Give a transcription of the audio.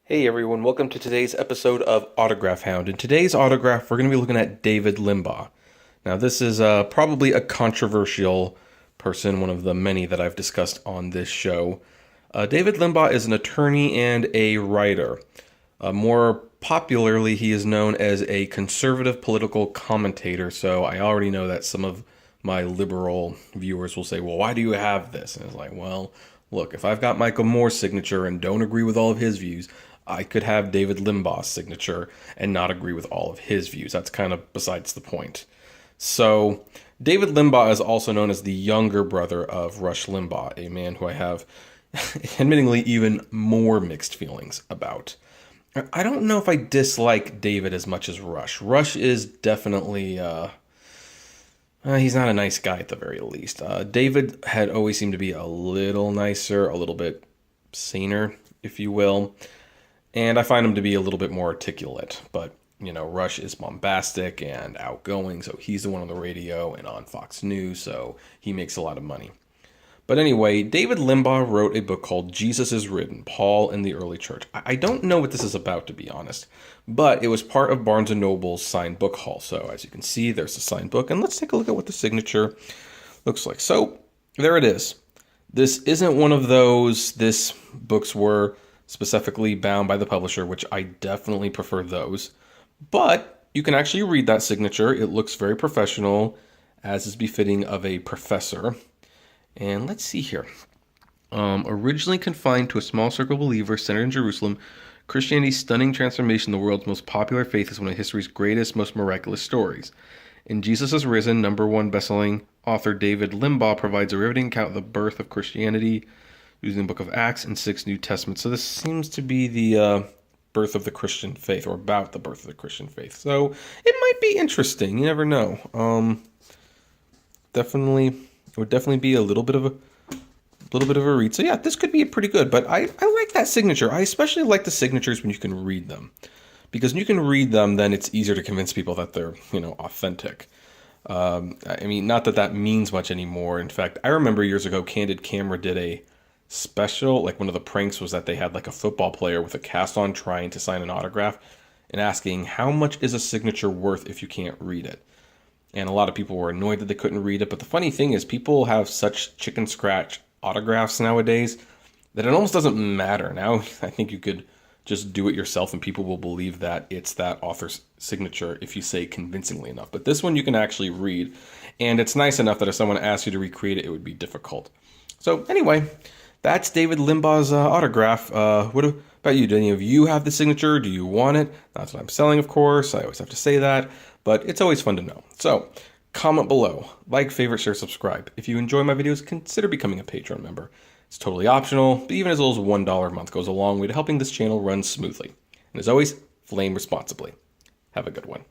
Hey everyone, welcome to today's episode of Autograph Hound. In today's autograph, we're going to be looking at David Limbaugh. Now, this is probably a controversial person, one of the many that I've discussed on this show. David Limbaugh is an attorney and a writer. More popularly, he is known as a conservative political commentator, so I already know that some of my liberal viewers will say, well, why do you have this? And it's like, well, look, if I've got Michael Moore's signature and don't agree with all of his views, I could have David Limbaugh's signature and not agree with all of his views. That's kind of besides the point. So, David Limbaugh is also known as the younger brother of Rush Limbaugh, a man who I have, admittingly, even more mixed feelings about. I don't know if I dislike David as much as Rush. Rush is definitely, he's not a nice guy at the very least. David had always seemed to be a little nicer, a little bit saner, if you will. And I find him to be a little bit more articulate. But, Rush is bombastic and outgoing, so he's the one on the radio and on Fox News, so he makes a lot of money. But anyway, David Limbaugh wrote a book called Jesus is Written, Paul and the Early Church. I don't know what this is about, to be honest, but it was part of Barnes & Noble's signed book haul. So as you can see, there's a signed book, and let's take a look at what the signature looks like. So there it is. This isn't one of those, this books were specifically bound by the publisher, which I definitely prefer those. But you can actually read that signature. It looks very professional, as is befitting of a professor. And let's see here. Originally confined to a small circle of believers centered in Jerusalem, Christianity's stunning transformation, the world's most popular faith, is one of history's greatest, most miraculous stories. In Jesus is Risen, #1 best-selling author David Limbaugh provides a riveting account of the birth of Christianity using the book of Acts and 6 New Testaments. So this seems to be the birth of the Christian faith, or about the birth of the Christian faith. So it might be interesting. You never know. It would definitely be a little bit of a read. So yeah, this could be pretty good. But I like that signature. I especially like the signatures when you can read them, because when you can read them, then it's easier to convince people that they're authentic. Not that that means much anymore. In fact, I remember years ago, Candid Camera did a special, like one of the pranks was that they had like a football player with a cast on trying to sign an autograph and asking, how much is a signature worth if you can't read it? And a lot of people were annoyed that they couldn't read it. But the funny thing is, people have such chicken scratch autographs nowadays that it almost doesn't matter. Now, I think you could just do it yourself and people will believe that it's that author's signature if you say convincingly enough. But this one you can actually read. And it's nice enough that if someone asks you to recreate it, it would be difficult. So anyway, that's David Limbaugh's autograph. What about you? Do any of you have the signature? Do you want it? That's what I'm selling, of course. I always have to say that. But it's always fun to know. So comment below. Like, favorite, share, subscribe. If you enjoy my videos, consider becoming a Patreon member. It's totally optional, but even as little as $1 a month goes a long way to helping this channel run smoothly. And as always, flame responsibly. Have a good one.